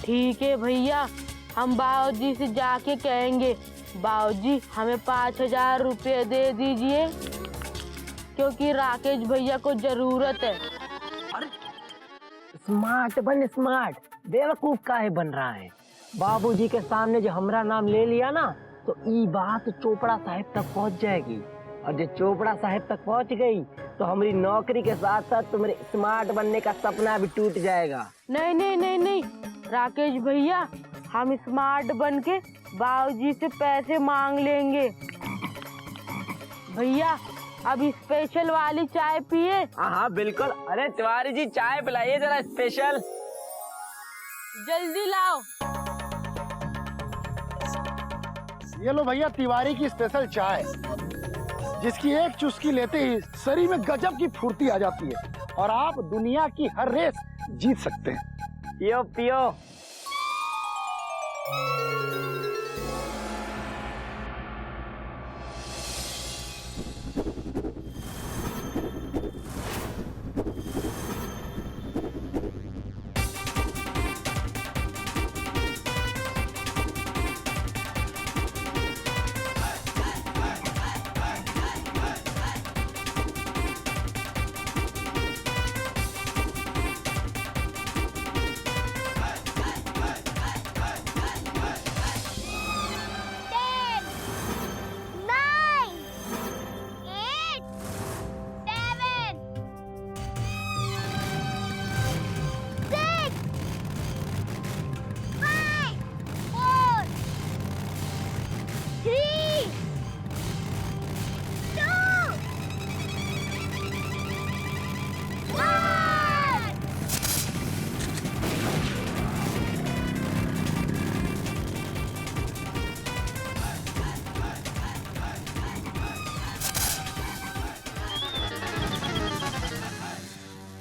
ठीक है भैया, हम बाबूजी से जाके कहेंगे बाबूजी हमें 5,000 रुपये दे दीजिए, क्योंकि राकेश भैया को जरूरत है। अरे स्मार्ट बन स्मार्ट, बेवकूफ काहे बन रहा है। बाबूजी के सामने जो हमरा नाम ले लिया ना, तो ई बात चोपड़ा साहब तक पहुंच जाएगी, और जो चोपड़ा साहब तक पहुंच गई तो हमारी नौकरी के साथ साथ तुम्हारे स्मार्ट बनने का सपना भी टूट जाएगा। नहीं नहीं नहीं नहीं राकेश भैया, हम स्मार्ट बन के बाबूजी से पैसे मांग लेंगे। भैया अब स्पेशल वाली चाय पिए। हाँ बिल्कुल। अरे तिवारी जी चाय पिलाइए जरा स्पेशल। जल्दी लाओ। ये लो भैया तिवारी की स्पेशल चाय, जिसकी एक चुस्की लेते ही शरीर में गजब की फुर्ती आ जाती है और आप दुनिया की हर रेस जीत सकते हैं। पियो पियो।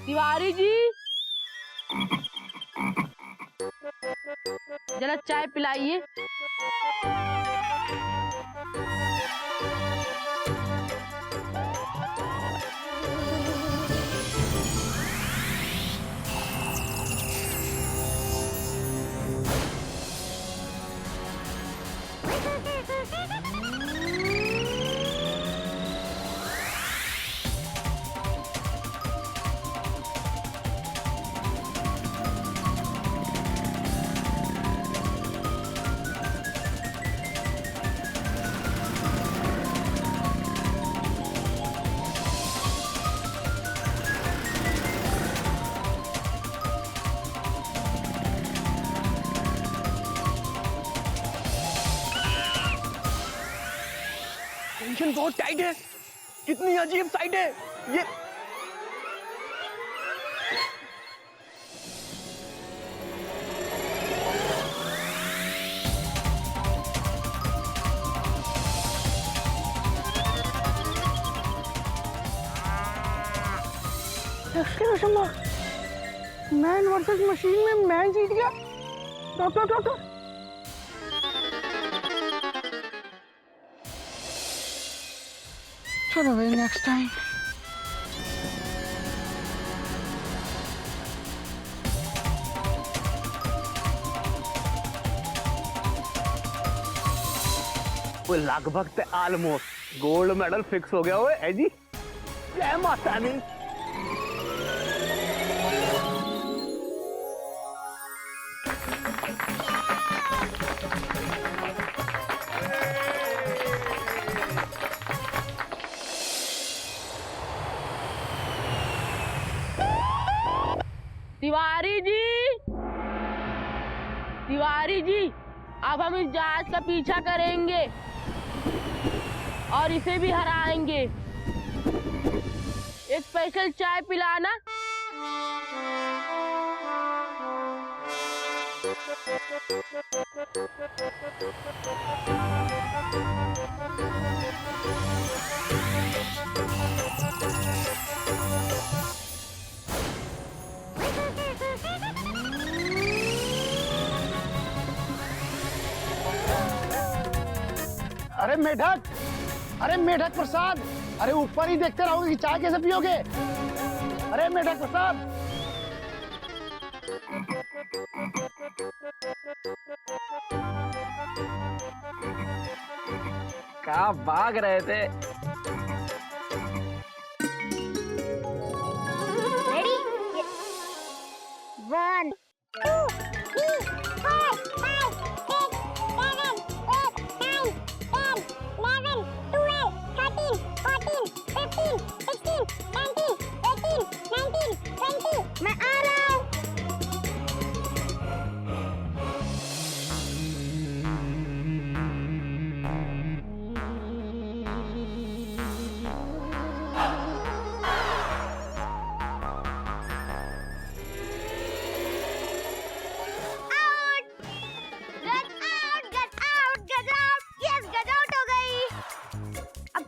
तिवारी जी जरा चाय पिलाइए। टेंशन बहुत टाइट है। कितनी अजीब साइड है ये। मैन वर्सेस मशीन में मैन जीत गया। डॉक्टर डॉक्टर चलो भाई नेक्स्ट टाइम। वो लगभग ऑलमोस्ट गोल्ड मेडल फिक्स हो गया हुआ है जी। जय माता दी। तिवारी जी अब हम इस जहाज का पीछा करेंगे और इसे भी हराएंगे। एक स्पेशल चाय पिलाना। अरे मेढक, अरे मेढक प्रसाद, अरे ऊपर ही देखते रहोगे कि चाय कैसे पियोगे। अरे मेढक प्रसाद। कहाँ भाग रहे थे। रेडी 1 2 3 4 5 6 7 8 9 10 11 12 13 14 15 16 17 18 19 20 मैं आ रहा हूँ।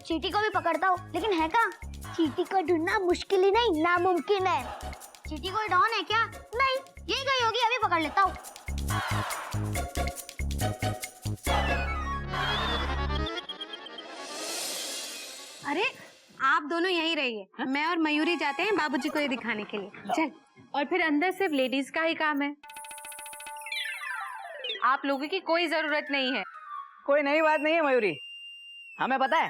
चींटी को भी पकड़ता हूँ, लेकिन है कहाँ? चींटी को ढूंढना मुश्किल ही नहीं, नामुमकिन है। चींटी कोई डॉन है क्या? नहीं, यही कहीं होगी, अभी पकड़ लेता हूँ। अरे आप दोनों यहीं रहिए, मैं और मयूरी जाते हैं बाबूजी को ये दिखाने के लिए। चल। और फिर अंदर सिर्फ लेडीज का ही काम है, आप लोगों की कोई जरूरत नहीं है। कोई नई बात नहीं है मयूरी, हमें पता है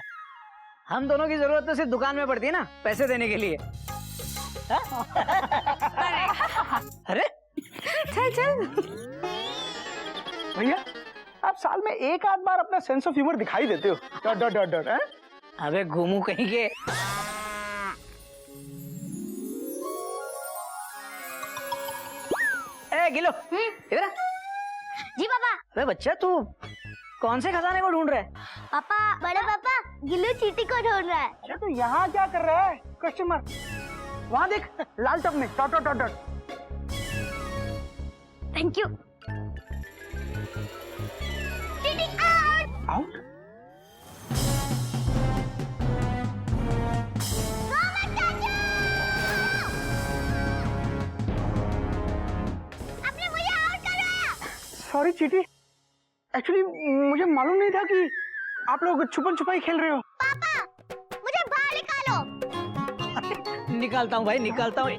हम दोनों की जरूरत तो सिर्फ दुकान में पड़ती है ना, पैसे देने के लिए। अरे चल चल। भैया आप साल में एक आध बार अपना सेंस ऑफ ह्यूमर दिखाई देते हो। Dot dot dot dot. अबे घूमू कहीं के। ए गिलो, इधर आ। जी पापा। अरे बच्चा तू कौन से खजाने को ढूंढ रहा है? पापा, बड़े पापा, गिल्लू चींटी को ढूंढ रहा है। अच्छा तो यहाँ क्या कर रहा है कस्टमर? वहाँ देख लाल टब में dot dot dot dot. Thank you. चींटी आउट। आउट? आपने मुझे आउट करा। सॉरी चीटी, एक्चुअली मुझे मालूम नहीं था कि आप लोग छुपन छुपाई खेल रहे हो। पापा, मुझे बाहर निकालो। निकालता हूँ भाई, निकालता हूँ।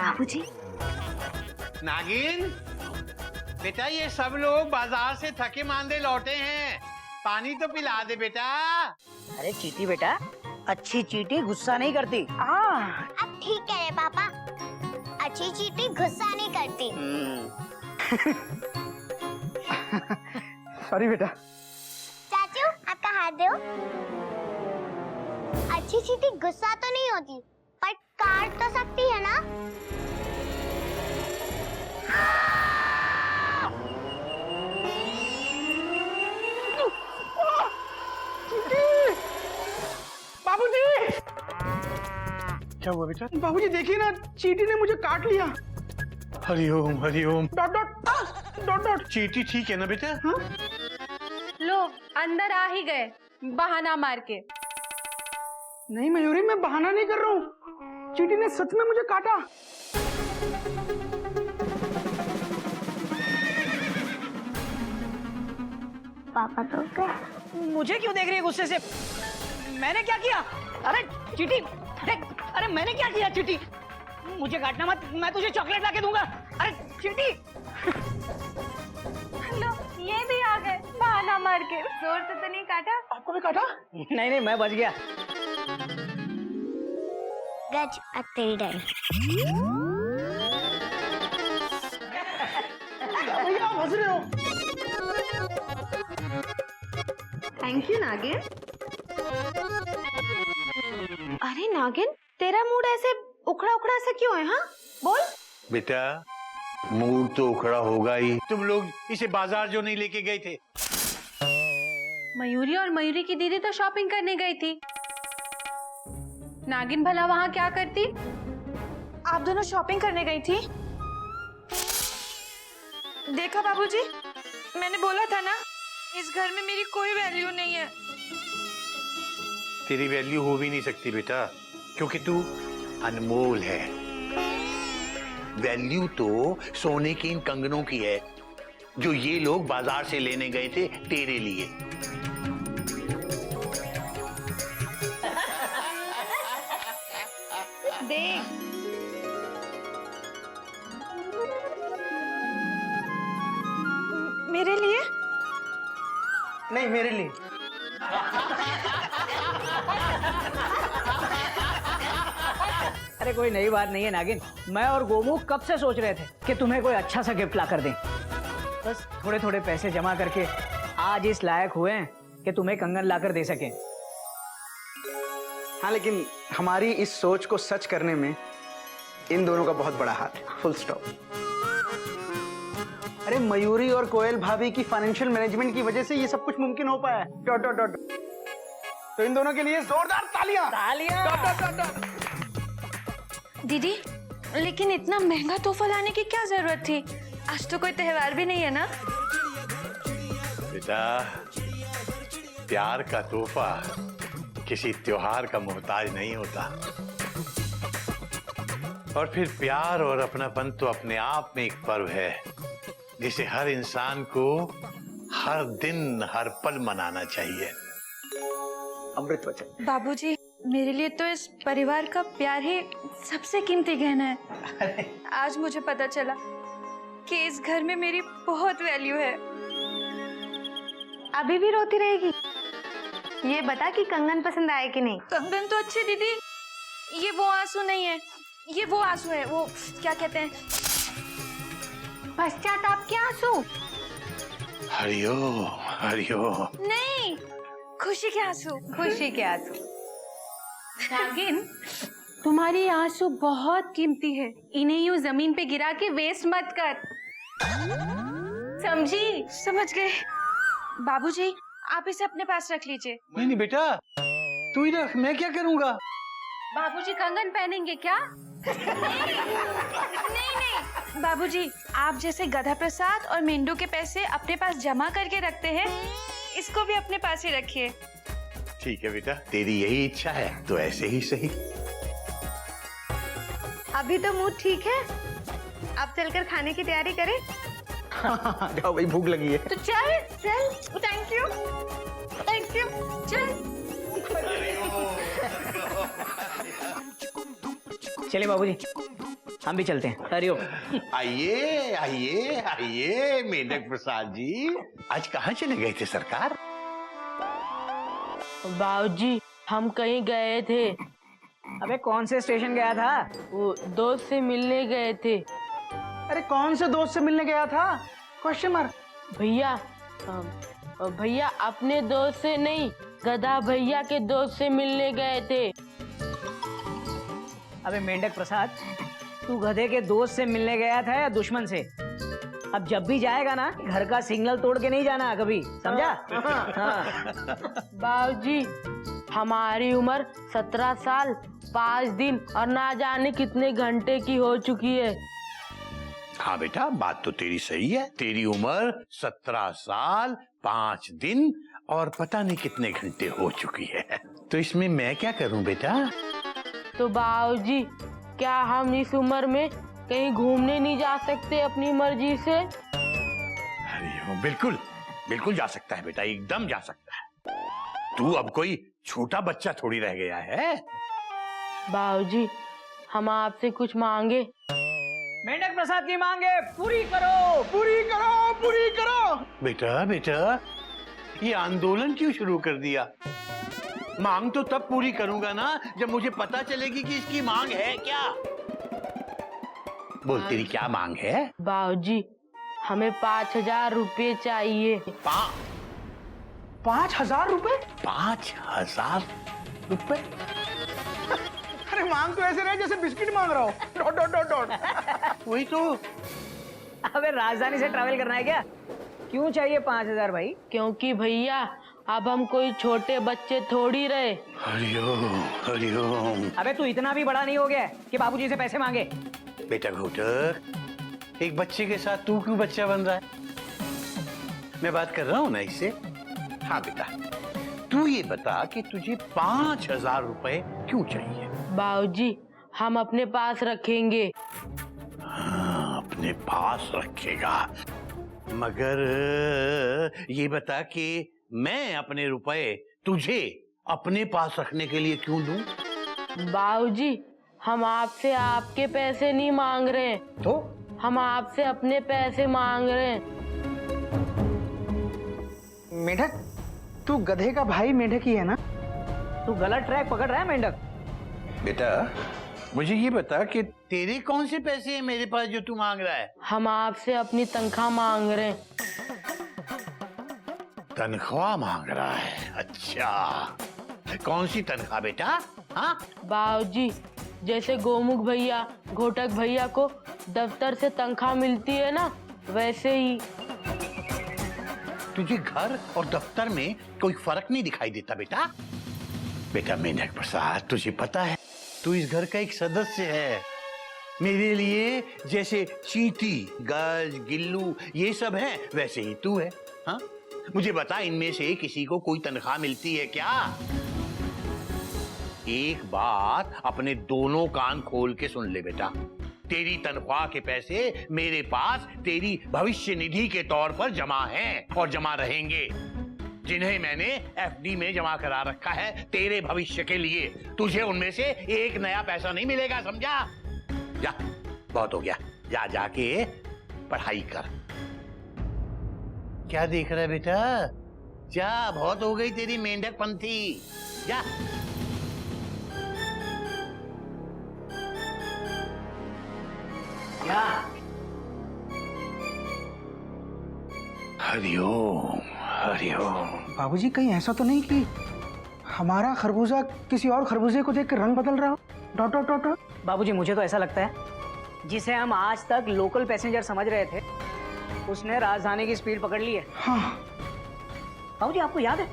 बाबूजी। नागिन बेटा, ये सब लोग बाजार से थके मांदे लौटे हैं, पानी तो पिला दे बेटा। अरे चीटी बेटा, अच्छी चीटी गुस्सा नहीं करती। अब ठीक कह रहे पापा, अच्छी चींटी गुस्सा नहीं करती। सॉरी बेटा। चाचू आपका हाथ दो। अच्छी चींटी गुस्सा तो नहीं होती, पर काट तो सकती है ना। बाबूजी! क्या हुआ बेटा? बाबूजी देखिए ना, चींटी ने मुझे काट लिया। Hariom Hariom. Dot dot dot dot. चींटी ठीक है ना बेटा? हाँ? लो अंदर आ ही गए बहाना मार के। नहीं मयूरी, मैं बहाना नहीं कर रहा हूँ, चींटी ने सच में मुझे काटा। पापा तो गए। मुझे क्यों देख रही है गुस्से से? मैंने क्या किया? अरे चीटी, अरे मैंने क्या किया चीटी? मुझे काटना मत, मैं तुझे चॉकलेट ला के दूंगा। अरे चीटी। लो ये भी आ गए बहाना मार के। जोर से तो नहीं काटा? आपको भी काटा? नहीं नहीं, मैं बच गया। गज तेरी डैडी। भैया आप हंस रहे हो? थैंक यू नागिन। अरे नागिन, तेरा मूड ऐसे उखड़ा उखड़ा सा क्यों है? हाँ बोल। बेटा मूड तो उखड़ा होगा ही, तुम लोग इसे बाजार जो नहीं लेके गए थे। मयूरी और मयूरी की दीदी तो शॉपिंग करने गई थी, नागिन भला वहाँ क्या करती? आप दोनों शॉपिंग करने गई थी। देखा बाबूजी, मैंने बोला था ना, इस घर में मेरी कोई वैल्यू नहीं है। तेरी वैल्यू हो भी नहीं सकती बेटा, क्योंकि तू अनमोल है। वैल्यू तो सोने की इन कंगनों की है जो ये लोग बाजार से लेने गए थे तेरे लिए। देख नहीं, मेरे लिए। अरे कोई नई बात नहीं है नागिन, मैं और गोमू कब से सोच रहे थे कि तुम्हें कोई अच्छा सा गिफ्ट ला कर दें। बस थोड़े थोड़े पैसे जमा करके आज इस लायक हुए हैं कि तुम्हें कंगन ला कर दे सकें। हाँ, लेकिन हमारी इस सोच को सच करने में इन दोनों का बहुत बड़ा हाथ है। Full stop. अरे मयूरी और कोयल भाभी की फाइनेंशियल मैनेजमेंट की वजह से ये सब कुछ मुमकिन हो पाया है। Dot dot dot. तो इन दोनों के लिए जोरदार तालियां। तालियां। Dot dot dot dot. दीदी, लेकिन इतना महंगा तोहफा लाने की क्या जरूरत थी? आज तो कोई त्योहार भी नहीं है ना। बेटा, प्यार का तोहफा किसी त्योहार का मोहताज नहीं होता। और फिर प्यार और अपनापन तो अपने आप में एक पर्व है जिसे हर इंसान को हर दिन हर पल मनाना चाहिए। अमृत वचन। बाबूजी, मेरे लिए तो इस परिवार का प्यार ही सबसे कीमती गहना है। आज मुझे पता चला कि इस घर में मेरी बहुत वैल्यू है। अभी भी रोती रहेगी? ये बता कि कंगन पसंद आए कि नहीं। कंगन तो अच्छी दीदी, ये वो आंसू नहीं है, ये वो आंसू है, वो क्या कहते हैं, पश्चाताप के आंसू। हरिओम हरिओम। नहीं, खुशी के आंसू। खुशी के आंसू। नागिन, तुम्हारी आंसू बहुत कीमती है, इन्हें यूं जमीन पे गिरा के वेस्ट मत कर, समझी? समझ गए। बाबूजी, आप इसे अपने पास रख लीजिए। नहीं नहीं बेटा, तू ही रख, मैं क्या करूंगा? बाबूजी कंगन पहनेंगे क्या? नहीं नहीं बाबूजी, आप जैसे गधा प्रसाद और मेंढू के पैसे अपने पास जमा करके रखते हैं, इसको भी अपने पास ही रखिए। ठीक है बेटा, तेरी यही इच्छा है तो ऐसे ही सही। अभी तो मूड ठीक है, अब चलकर खाने की तैयारी करें। जाओ भाई, भूख लगी है। तो चल चल। Thank you thank you. चल। चलिए बाबूजी, हम भी चलते हैं। हरिओम। आइए आइए आइए मेंढक प्रसाद जी, आज कहाँ चले गए थे सरकार? बाबूजी, हम कहीं गए थे। अबे कौन से स्टेशन गया था? वो दोस्त से मिलने गए थे। अरे कौन से दोस्त से मिलने गया था? Question mark. भैया, भैया अपने दोस्त से नहीं, गधा भैया के दोस्त से मिलने गए थे। अबे मेंढक प्रसाद, तू गधे के दोस्त से मिलने गया था या दुश्मन से? अब जब भी जाएगा ना, घर का सिग्नल तोड़ के नहीं जाना कभी, समझा? बाबूजी, हमारी उम्र 17 साल 5 दिन और ना जाने कितने घंटे की हो चुकी है। हाँ बेटा, बात तो तेरी सही है। तेरी उम्र 17 साल 5 दिन और पता नहीं कितने घंटे हो चुकी है। तो इसमें मैं क्या करूं बेटा? तो बाबूजी, क्या हम इस उम्र में कहीं घूमने नहीं जा सकते अपनी मर्जी से? अरे बिल्कुल बिल्कुल जा सकता है बेटा, एकदम जा सकता है। तू अब कोई छोटा बच्चा थोड़ी रह गया है। बाबूजी, हम आपसे कुछ मांगे। मेंढक प्रसाद की मांगे पूरी करो, पूरी करो, पूरी करो। बेटा बेटा, ये आंदोलन क्यों शुरू कर दिया? मांग तो तब पूरी करूंगा ना जब मुझे पता चलेगी कि इसकी मांग है क्या। बोल, तेरी क्या मांग है? बाबूजी, हमें 5000 रुपये चाहिए। 5,000 रुपए? 5,000 रुपए? अरे मांग तो ऐसे रहे जैसे बिस्किट मांग रहा हो। Dot dot dot dot. वही तो। अबे राजधानी से ट्रैवल करना है क्या? क्यों चाहिए 5,000 भाई? क्योंकि भैया, अब हम कोई छोटे बच्चे थोड़ी रहे। हरिओम हरिओम। अबे तू इतना भी बड़ा नहीं हो गया कि बाबूजी से पैसे मांगे। बेटा घोटक, एक बच्चे के साथ तू क्यों बच्चा बन रहा है? मैं बात कर रहा हूँ ना इससे। हाँ बेटा, तू ये बता कि तुझे 5,000 रुपए क्यों चाहिए? बाबूजी, हम अपने पास रखेंगे। हाँ, अपने पास रखेगा, मगर ये बता कि मैं अपने रुपए तुझे अपने पास रखने के लिए क्यों दूं? बाबूजी, हम आपसे आपके पैसे नहीं मांग रहे, तो हम आपसे अपने पैसे मांग रहे हैं। मेढक, तू गधे का भाई मेंढक ही है ना? तू गलत ट्रैक पकड़ रहा है मेंढक। बेटा मुझे ये बता कि तेरे कौन से पैसे हैं मेरे पास जो तू मांग रहा है? हम आपसे अपनी तनख्वाह मांग रहे हैं। तनख्वाह मांग रहा है? अच्छा, कौन सी तनख्वाह बेटा? हाँ बाबूजी, जैसे गोमुख भैया, घोटक भैया को दफ्तर से तनख्वाह मिलती है ना, वैसे ही। तुझे घर और दफ्तर में कोई फर्क नहीं दिखाई देता बेटा? बेटा मेंढक प्रसाद, तुझे पता है तू इस घर का एक सदस्य है। मेरे लिए जैसे चींटी, गज, गिल्लू ये सब है, वैसे ही तू है। हाँ, मुझे बता, इनमें से किसी को कोई तनख्वाह मिलती है क्या? एक बात अपने दोनों कान खोल के सुन ले बेटा, तेरी तनख्वाह के पैसे मेरे पास तेरी भविष्य निधि के तौर पर जमा हैं और जमा रहेंगे, जिन्हें मैंने एफडी में जमा करा रखा है तेरे भविष्य के लिए। तुझे उनमें से एक नया पैसा नहीं मिलेगा, समझा? जा, बहुत हो गया, जा जाके पढ़ाई कर। क्या देख रहा है बेटा? जा, बहुत हो गई तेरी मेंढक पंथी, जा। हरिओम हरिओम। बाबूजी कहीं ऐसा तो नहीं कि हमारा खरबूजा किसी और खरबूजे को देख कर रंग बदल रहा हो? Dot dot dot dot. बाबूजी मुझे तो ऐसा लगता है, जिसे हम आज तक लोकल पैसेंजर समझ रहे थे, उसने राजधानी की स्पीड पकड़ ली है। हाँ बाबूजी, आपको याद है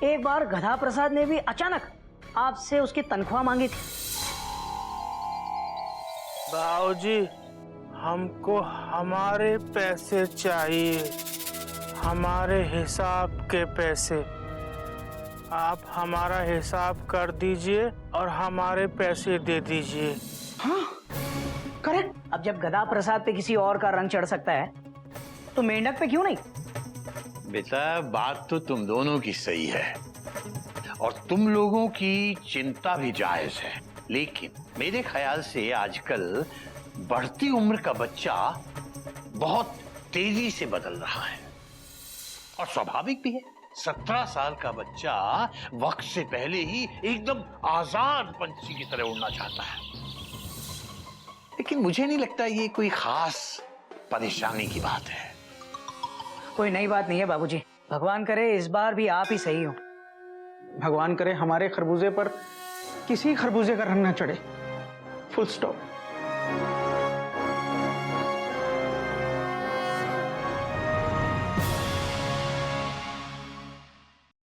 एक बार गधा प्रसाद ने भी अचानक आपसे उसकी तनख्वाह मांगी थी? बाबूजी, हमको हमारे पैसे चाहिए, हमारे हिसाब के पैसे। आप हमारा हिसाब कर दीजिए और हमारे पैसे दे दीजिए। हाँ करेक्ट। अब जब गधा प्रसाद पे किसी और का रंग चढ़ सकता है, तो मेंढक पे क्यों नहीं? बेटा बात तो तुम दोनों की सही है और तुम लोगों की चिंता भी जायज है, लेकिन मेरे ख्याल से आजकल बढ़ती उम्र का बच्चा बहुत तेजी से बदल रहा है और स्वाभाविक भी है। 17 साल का बच्चा वक्त से पहले ही एकदम आजाद पंछी की तरह उड़ना चाहता है, लेकिन मुझे नहीं लगता ये कोई खास परेशानी की बात है। कोई नई बात नहीं है बाबूजी, भगवान करे इस बार भी आप ही सही हो। भगवान करे हमारे खरबूजे पर किसी खरबूजे का रंग न चढ़े। Full stop.